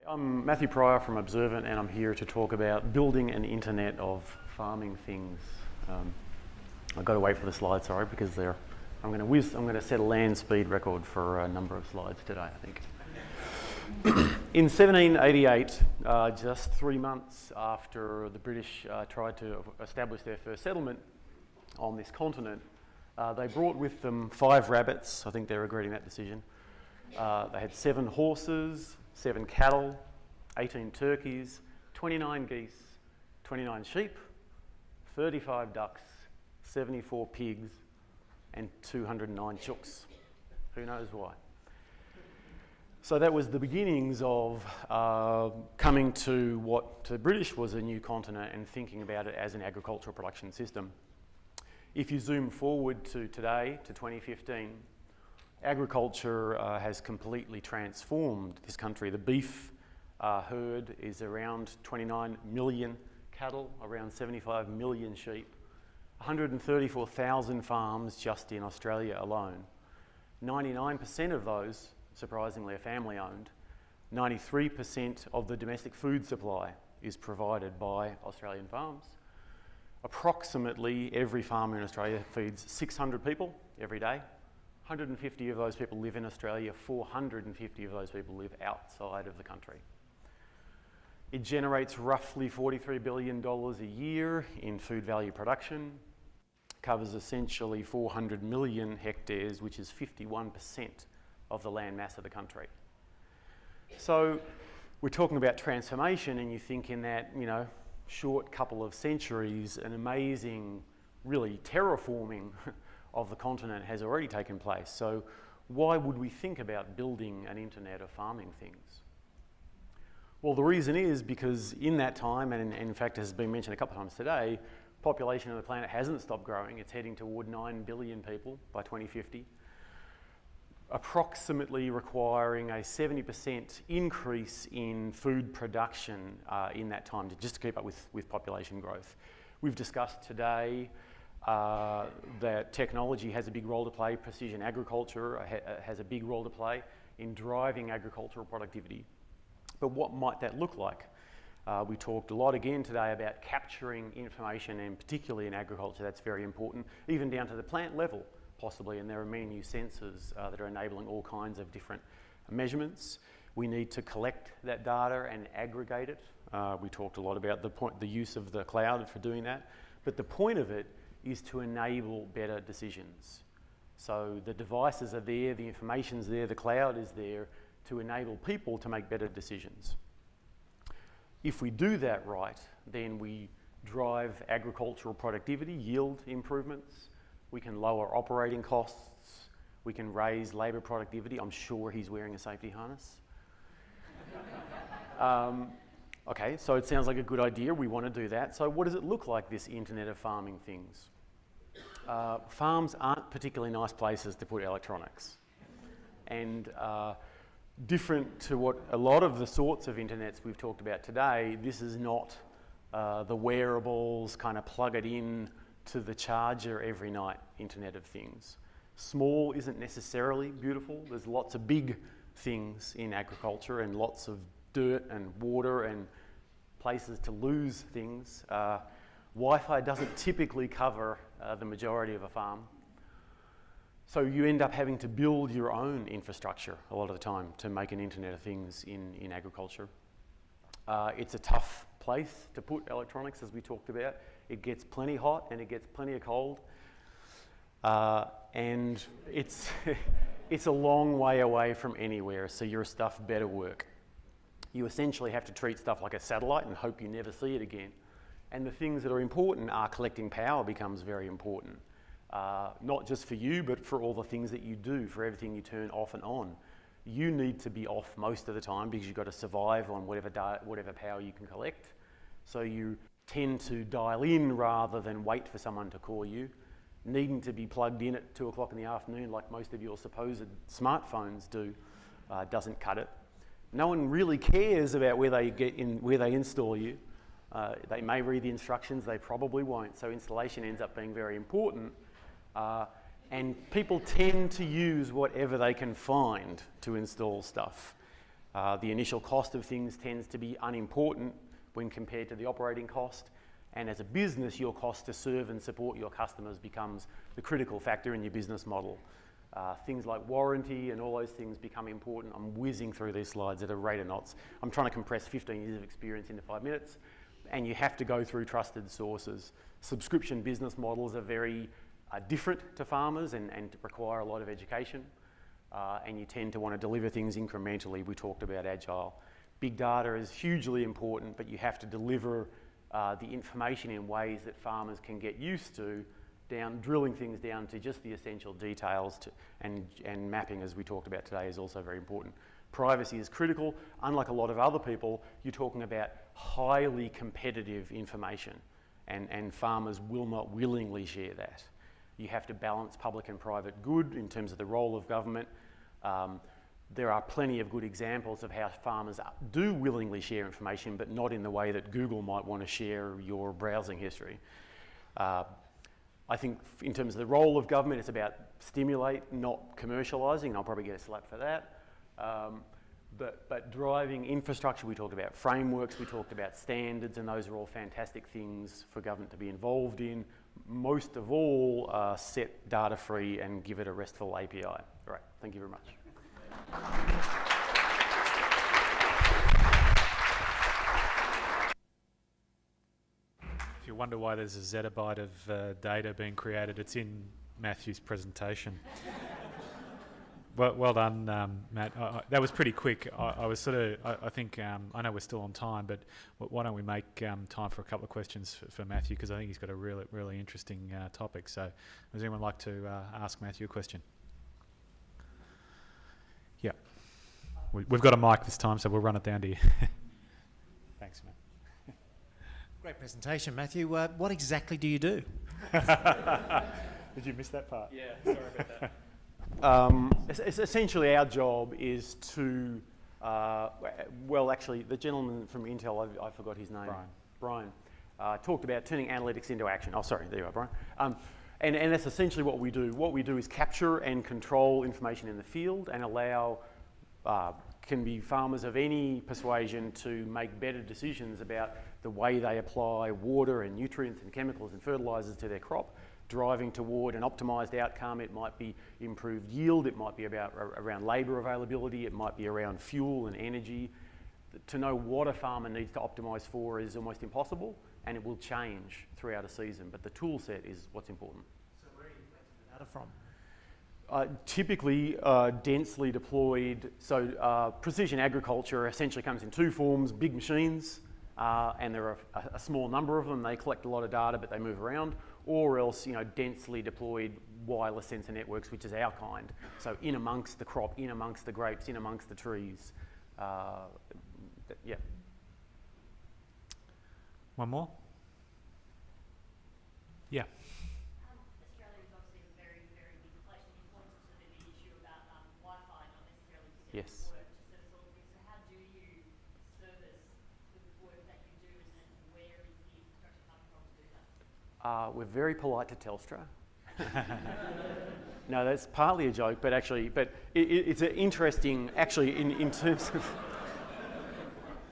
I'm Matthew Pryor from Observant, and I'm here to talk about building an internet of farming things. I've got to wait for the slides, sorry, because I'm going to set a land speed record for a number of slides today, I think. In 1788, just 3 months after the British tried to establish their first settlement on this continent, they brought with them 5 rabbits. I think they're regretting that decision. They had 7 horses, 7 cattle, 18 turkeys, 29 geese, 29 sheep, 35 ducks, 74 pigs, and 209 chooks. Who knows why? So that was the beginnings of coming to what to the British was a new continent and thinking about it as an agricultural production system. If you zoom forward to today, to 2015, agriculture has completely transformed this country. The beef herd is around 29 million cattle, around 75 million sheep, 134,000 farms just in Australia alone. 99% of those, surprisingly, are family owned. 93% of the domestic food supply is provided by Australian farms. Approximately every farmer in Australia feeds 600 people every day. 150 of those people live in Australia, 450 of those people live outside of the country. It generates roughly $43 billion a year in food value production, covers essentially 400 million hectares, which is 51% of the land mass of the country. So we're talking about transformation, and you think in that, short couple of centuries, an amazing, really terraforming of the continent has already taken place. So why would we think about building an internet of farming things? Well, the reason is because in that time, and in fact has been mentioned a couple of times today, population of the planet hasn't stopped growing. It's heading toward 9 billion people by 2050, approximately requiring a 70% increase in food production in that time just to keep up with population growth. We've discussed today that technology has a big role to play. Precision agriculture has a big role to play in driving agricultural productivity. But what might that look like? We talked a lot again today about capturing information, and particularly in agriculture, that's very important, even down to the plant level, possibly, and there are many new sensors that are enabling all kinds of different measurements. We need to collect that data and aggregate it. We talked a lot about the use of the cloud for doing that, but the point of it is to enable better decisions. So the devices are there, the information's there, the cloud is there to enable people to make better decisions. If we do that right, then we drive agricultural productivity, yield improvements, we can lower operating costs, we can raise labour productivity. I'm sure he's wearing a safety harness. Okay, so it sounds like a good idea. We want to do that. So what does it look like, this Internet of Farming things? Farms aren't particularly nice places to put electronics. And different to what a lot of the sorts of internets we've talked about today, this is not the wearables, kind of plug it in to the charger every night Internet of Things. Small isn't necessarily beautiful. There's lots of big things in agriculture and lots of dirt and water and places to lose things. Wi-Fi doesn't typically cover the majority of a farm. So you end up having to build your own infrastructure a lot of the time to make an Internet of Things in agriculture. It's a tough place to put electronics, as we talked about. It gets plenty hot and it gets plenty of cold. And it's a long way away from anywhere, so your stuff better work. You essentially have to treat stuff like a satellite and hope you never see it again. And the things that are important are collecting power becomes very important. Not just for you, but for all the things that you do, for everything you turn off and on. You need to be off most of the time because you've got to survive on whatever power you can collect. So you tend to dial in rather than wait for someone to call you. Needing to be plugged in at 2 o'clock in the afternoon, like most of your supposed smartphones do, doesn't cut it. No one really cares about where they install you. They may read the instructions, they probably won't. So installation ends up being very important. And people tend to use whatever they can find to install stuff. The initial cost of things tends to be unimportant when compared to the operating cost. And as a business, your cost to serve and support your customers becomes the critical factor in your business model. Things like warranty and all those things become important. I'm whizzing through these slides at a rate of knots. I'm trying to compress 15 years of experience into 5 minutes, and you have to go through trusted sources. Subscription business models are very different to farmers and require a lot of education, and you tend to want to deliver things incrementally. We talked about agile. Big data is hugely important, but you have to deliver the information in ways that farmers can get used to, drilling things down to just the essential details, and mapping, as we talked about today, is also very important. Privacy is critical. Unlike a lot of other people, you're talking about highly competitive information, and farmers will not willingly share that. You have to balance public and private good in terms of the role of government. There are plenty of good examples of how farmers do willingly share information, but not in the way that Google might want to share your browsing history. I think in terms of the role of government, it's about stimulate, not commercialising, and I'll probably get a slap for that. But driving infrastructure, we talked about frameworks, we talked about standards, and those are all fantastic things for government to be involved in. Most of all, set data free and give it a RESTful API. All right, thank you very much. If you wonder why there's a zettabyte of data being created, it's in Matthew's presentation. Well done, Matt. That was pretty quick. I think, I know we're still on time, but why don't we make time for a couple of questions for Matthew, because I think he's got a really interesting topic. So does anyone like to ask Matthew a question? Yeah. We've got a mic this time, so we'll run it down to you. Thanks, Matt. Great presentation, Matthew. What exactly do you do? Did you miss that part? Yeah, sorry about that. Essentially, our job is to, well, actually, the gentleman from Intel, I forgot his name. Brian. Talked about turning analytics into action. Oh, sorry, there you are, Brian. And that's essentially what we do. What we do is capture and control information in the field and allow, can be farmers of any persuasion, to make better decisions about the way they apply water and nutrients and chemicals and fertilisers to their crop, driving toward an optimised outcome. It might be improved yield, it might be around labour availability, it might be around fuel and energy. To know what a farmer needs to optimise for is almost impossible, and it will change throughout a season, but the tool set is what's important. So where are you collecting the data from? Typically densely deployed, so precision agriculture essentially comes in two forms: big machines, and there are a small number of them. They collect a lot of data, but they move around, or else densely deployed wireless sensor networks, which is our kind. So in amongst the crop, in amongst the grapes, in amongst the trees. Yeah. One more? Yeah. Australia is obviously a very, very big place, and you pointed to the issue about Wi-Fi not necessarily Yes. work to service all of this. So how do you service the work that you do, and where is the infrastructure coming from to do that? We're very polite to Telstra. No, that's partly a joke, but it's an interesting, actually, in terms of,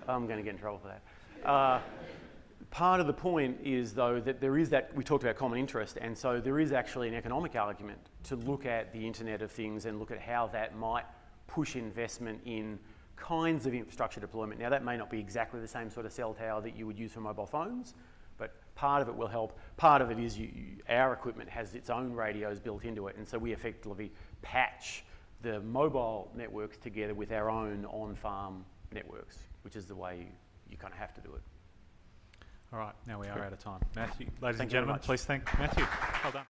I'm going to get in trouble for that. Part of the point is, though, that there is that, we talked about common interest, and so there is actually an economic argument to look at the Internet of Things and look at how that might push investment in kinds of infrastructure deployment. Now, that may not be exactly the same sort of cell tower that you would use for mobile phones, but part of it will help. Part of it is our equipment has its own radios built into it, and so we effectively patch the mobile networks together with our own on-farm networks, which is the way you kind of have to do it. All right, now we are out of time. Matthew, ladies and Thank you very gentlemen, much. please thank Matthew. Well done.